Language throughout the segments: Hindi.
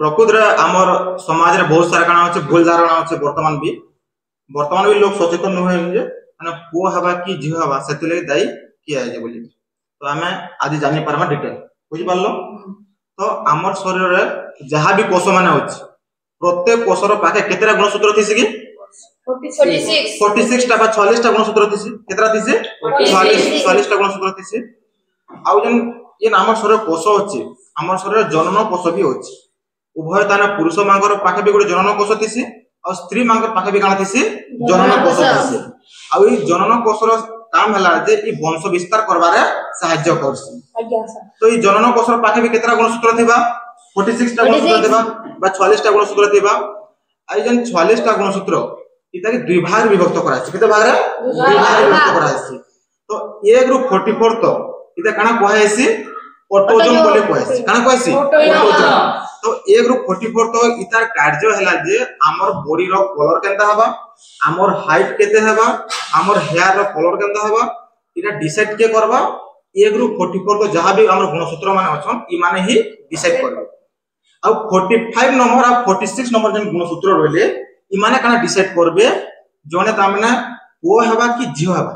प्रकृत रे आमर समाज रे बहुत सारा काना होचे भूल धारणा होचे वर्तमान भी लोग सचेतन न होए जे माने पुओ हवा की झियो हवा सेतिले दाई किया जे बोली तो हमें आज जानि पारमा डिटेल बुझि पारलो। तो आमर शरीर रे जहां भी कोष माने होचे प्रत्येक कोषर पाखे केतेरा गुणसूत्र थिसे कि 46 टा बा 46 टा गुणसूत्र थिसे केतेरा थिसे 46 टा गुणसूत्र थिसे। आउ जन ये आमर शरीर कोष होचे आमर शरीर जनन कोष भी होचे उभय ताना पुरुष मांगर पाखे भी गोटे जनन कोष थिसे और स्त्री मांगर पाखे भी काना थिसे जनन कोष थिसे। आउ ई जनन कोषर काम हला जे ई वंश विस्तार करबारे सहायता करसी। तो ई जनन कोषर पाखे भी केतरा गुणसूत्र थिबा 46 टा गुणसूत्र थिबा बा 46 टा गुणसूत्र थिबा। आई जन 46 टा गुणसूत्र इताके दुई भाग विभक्त कराछि केते भाग रे दुई भाग विभक्त कराछि। तो एक रु 44 तो इता काना कहैसी ऑटोजोम बोले कहैसी काना कहैसी ऑटोजोम। तो एक रु 44 तो इतार कार्य हला जे हमर बॉडी रो कलर केनता हबा हमर हाइट केते हबा हमर हेयर रो कलर केनता हबा इटा डिसाइड के करबा। एक रु 44 तो जहां भी हमर गुणसूत्र माने अछन ई माने ही डिसाइड करबा। आ 45 नंबर आ 46 नंबर जन गुणसूत्र रहले ई माने काना डिसाइड करबे जने ता माने ओ हबा कि झियो हबा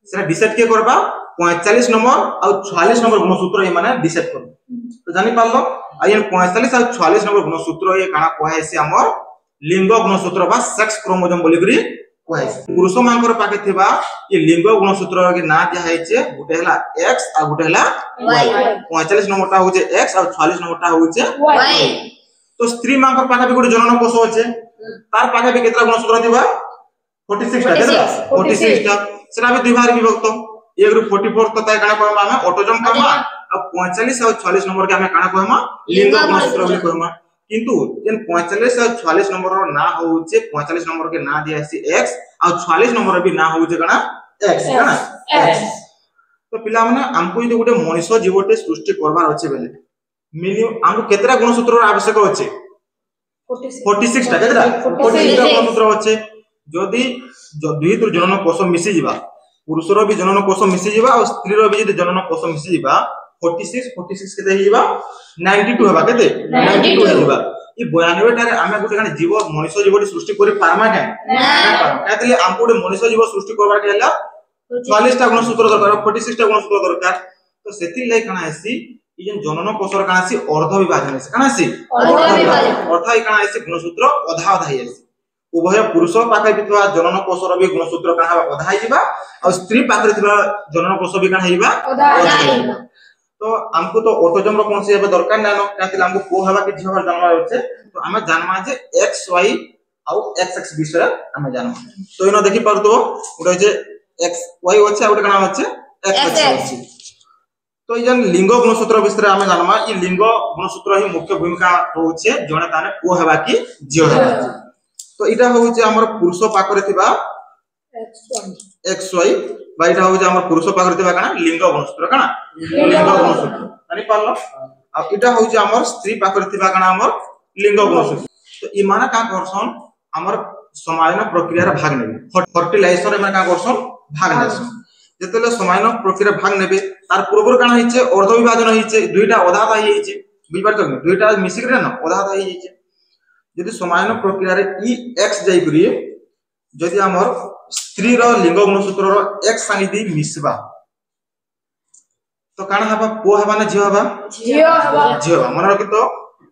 सेटा डिसाइड के करबा 45 नंबर आ 46 नंबर गुणसूत्र ई माने डिसाइड करबा। तो जानि पारलो आ ये 45 आ 46 नंबर गुणसूत्र ये काना कहैसी हमर लिंग गुणसूत्र बा सेक्स क्रोमोसोम बोली करी कहैसी। पुरुष मानकर पाके थिबा ये लिंग गुणसूत्र के ना जे हैचे गुटे हला x आ गुटे हला y 45 नंबर ता होचे x और 46 नंबर ता होचे y। तो स्त्री मानकर पाके भी गुटे जनन कोष होचे तार पाके भी केतरा गुणसूत्र थिबा 46 टा केतरा 46 टा सेना भी दुई भाग विभक्त एक रु 44 तो ताय काना कहमा हमें ऑटोजोम कहमा अब 45 और 46 नंबर के हमें काना कहमा लिंग गुणसूत्र बोली कहमा। किंतु जन 45 और 46 नंबर रो ना होचे 45 नंबर के ना दियासी x और 46 नंबर भी ना होचे काना x काना x। तो पिला माने हमको ई गुटे मनुष्य जीवटे सृष्टि करबार अछि बेले मिनिमम हमको केतरा गुणसूत्र आवश्यक अछि 46 टा केतरा 46 टा गुणसूत्र अछि। जदी दुई तो जनन कोष मिसि जिबा पुरुषरो भी जनन कोष मिसि जिबा और स्त्रीरो भी जदी जनन कोष मिसि जिबा 46 केते हिबा 92 हबा केते 92 हिबा। ई 92 टारे आमे गुटे काने जीव मनुष्य जीवटी सृष्टि करि पारमा के ना कातले हमको गुटे मनुष्य जीव सृष्टि करबा के हला 44 टा गुणसूत्र दरकार 46 टा गुणसूत्र दरकार। तो सेति लै काना आसी ई जन जनन कोषर काना आसी अर्ध विभाजन आसी काना आसी अर्ध ई काना आसी गुणसूत्र आधा आधा आसी उभय पुरुष पाखे बितवा जनन कोषर भी गुणसूत्र काना आधा हिबा और स्त्री पाखे बितवा जनन कोष भी काना हिबा आधा हिबा। तो हमको तो ऑटोजोम रो कोनसी एबे दरकार नानो कातिल हमको को हवा कि झियो जन्म होचे तो हमें जानमा जे xy और xx विषय हमें जानमा। तो इनो देखि परतो उडे जे xy होचे आ उडे काना होचे xx होचे। तो जन लिंग गुणसूत्र विषय हमें जानमा ई लिंग गुणसूत्र ही मुख्य भूमिका होचे जने ताने को हवा कि झियो हवा। तो इटा होचे हमर पुरुष पाखरे थिबा xy बाइटा हो जे हमर पुरुष पाखरे थिबा काना लिंग गुणसूत्र काना लिंग गुणसूत्र जानि पारलो। आ इटा हो जे हमर स्त्री पाखरे थिबा काना हमर लिंग गुणसूत्र। तो ई माने का करसन हमर समायन प्रक्रिया रे भाग नेबे फर्टिलाइजेशन रे माने का करसन भाग नेसन जेतेले समायन प्रक्रिया भाग नेबे तार पूर्व काना हिचे अर्ध विभाजन हिचे दुईटा आधा आधा हिचे बुझबार त दुईटा मिसिक रे न आधा आधा हिचे। यदि समायन प्रक्रिया रे ई x जाई करी जदि हमर स्त्री रो लिंग गुणसूत्र रो x संगे दी मिसबा तो काना हबा को हबा ना झियो हबा झियो मन रखि। तो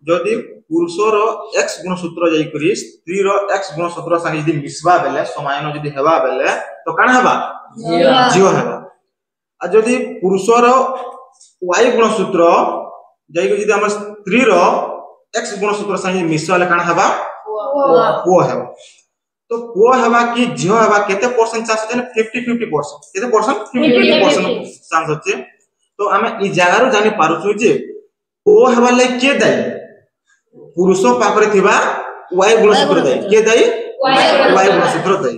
जदि पुरुष रो x गुणसूत्र जाई करी स्त्री रो x गुणसूत्र संगे दी मिसबा बेले समायन जदि हेबा बेले तो काना हबा झियो हबा। आ जदि पुरुष रो y गुणसूत्र जाई करी जदि हमर स्त्री रो x गुणसूत्र संगे मिसवाले काना हबा को हबा। तो को हबा कि झियो हबा केते परसेंट चांस छै 50-50% केते परसेंट 50% चांस छै। तो हमें ई जगह रो जानि पारु छु जे को हबा ले के दाई पुरुष पाखरे थिबा y गुणसूत्र दाई के दाई y गुणसूत्र दाई।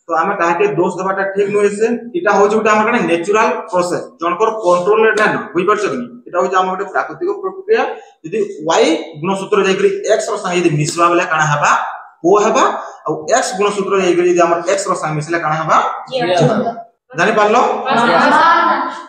तो हमें काहे दोष देबाटा ठीक न होइसे इटा हो जुटा हमर कने नेचुरल प्रोसेस जनकर कंट्रोल ले ना होई परछ कि इटा हो जे हमर गोटे प्राकृतिक प्रक्रिया। यदि y गुणसूत्र जाई करी x रो संगे यदि मिसवा बेले काना हबा को हबा और x गुणसूत्र जाई करी यदि हमर x रो संगे मिसले काना हबा जानि पारलो।